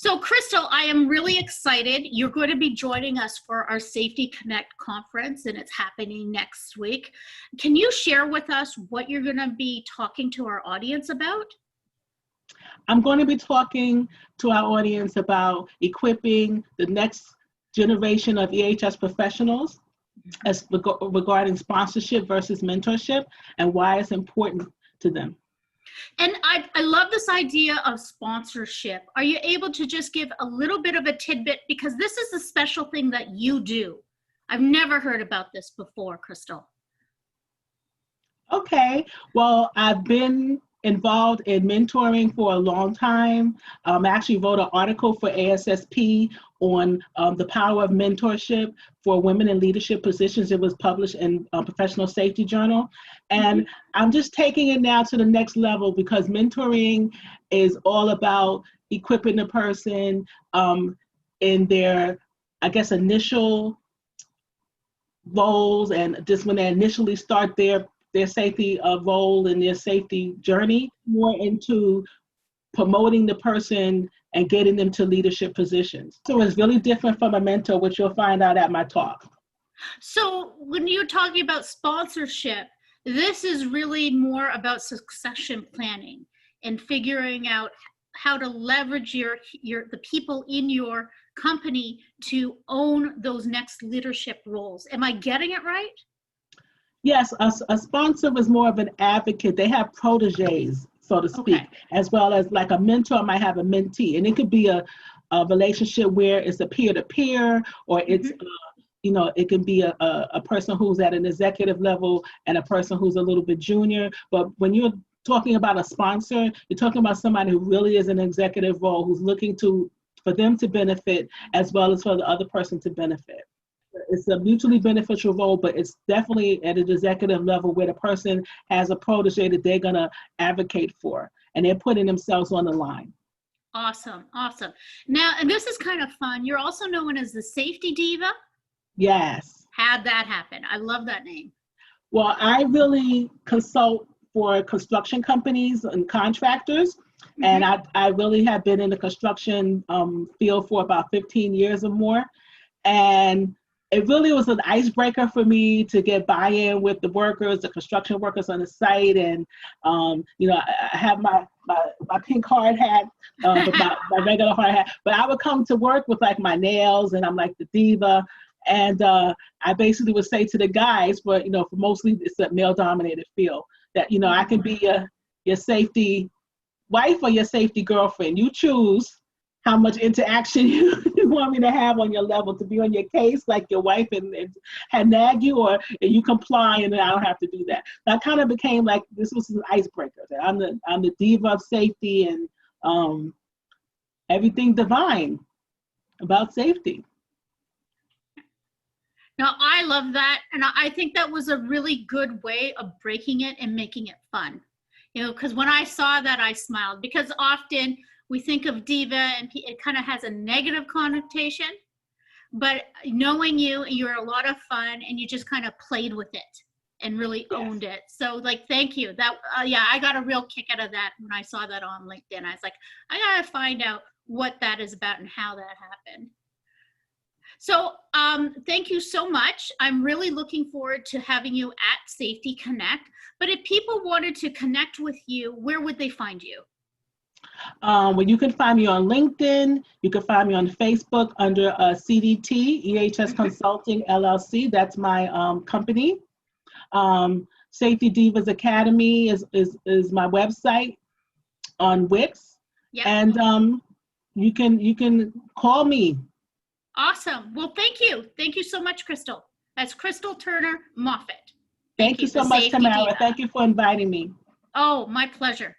So, Crystal, I am really excited. You're going to be joining us for our Safety Connect conference, and it's happening next week. Can you share with us what you're going to be talking to our audience about? I'm going to be talking to our audience about equipping the next generation of EH&S professionals as regarding sponsorship versus mentorship and why it's important to them. And I love this idea of sponsorship. Are you able to just give a little bit of a tidbit? Because this is a special thing that you do. I've never heard about this before, Crystal. Okay, well, I've been involved in mentoring for a long time. I actually wrote an article for ASSP on the power of mentorship for women in leadership positions. It was published in Professional Safety Journal. And I'm just taking it now to the next level because mentoring is all about equipping the person in their, I guess, initial roles and just when they initially start their safety role and their safety journey, more into promoting the person and getting them to leadership positions. So it's really different from a mentor, which you'll find out at my talk. So when you're talking about sponsorship, this is really more about succession planning and figuring out how to leverage the people in your company to own those next leadership roles. Am I getting it right? Yes, a sponsor is more of an advocate. They have proteges, so to speak, as well as like a mentor might have a mentee. And it could be a relationship where it's a peer-to-peer, or it's, it can be a person who's at an executive level and a person who's a little bit junior. But when you're talking about a sponsor, you're talking about somebody who really is an executive role, who's looking for them to benefit as well as for the other person to benefit. It's a mutually beneficial role, but it's definitely at an executive level where the person has a protege that they're going to advocate for, and they're putting themselves on the line. Awesome, awesome. Now, and this is kind of fun. You're also known as the Safety Diva? Yes. How'd that happen? I love that name. Well, I really consult for construction companies and contractors, and I really have been in the construction field for about 15 years or more, and it really was an icebreaker for me to get buy-in with the workers, the construction workers on the site. And, I have my pink hard hat, my regular hard hat, but I would come to work with like my nails and I'm like the diva. And I basically would say to the guys, for mostly it's a male dominated field, that, I can be your safety wife or your safety girlfriend. You choose how much interaction you want me to have on your level, to be on your case like your wife and nag you, or you comply and then I don't have to do that. I kind of became like, this was an icebreaker. I'm the diva of safety and everything divine about safety. Now, I love that. And I think that was a really good way of breaking it and making it fun. Because when I saw that, I smiled, because often we think of diva and it kind of has a negative connotation, but knowing you're a lot of fun and you just kind of played with it and really owned it. So thank you. That, I got a real kick out of that when I saw that on LinkedIn. I was like, I gotta find out what that is about and how that happened. So thank you so much. I'm really looking forward to having you at Safety Connect. But if people wanted to connect with you, where would they find you? Well, you can find me on LinkedIn. You can find me on Facebook under CDT, EH&S Consulting LLC. That's my company. Safety Divas Academy is my website on Wix. Yep. And you can call me. Awesome. Well, thank you. Thank you so much, Crystal. That's Crystal Turner Moffatt. Thank you so much, Tamara. Thank you for inviting me. Oh, my pleasure.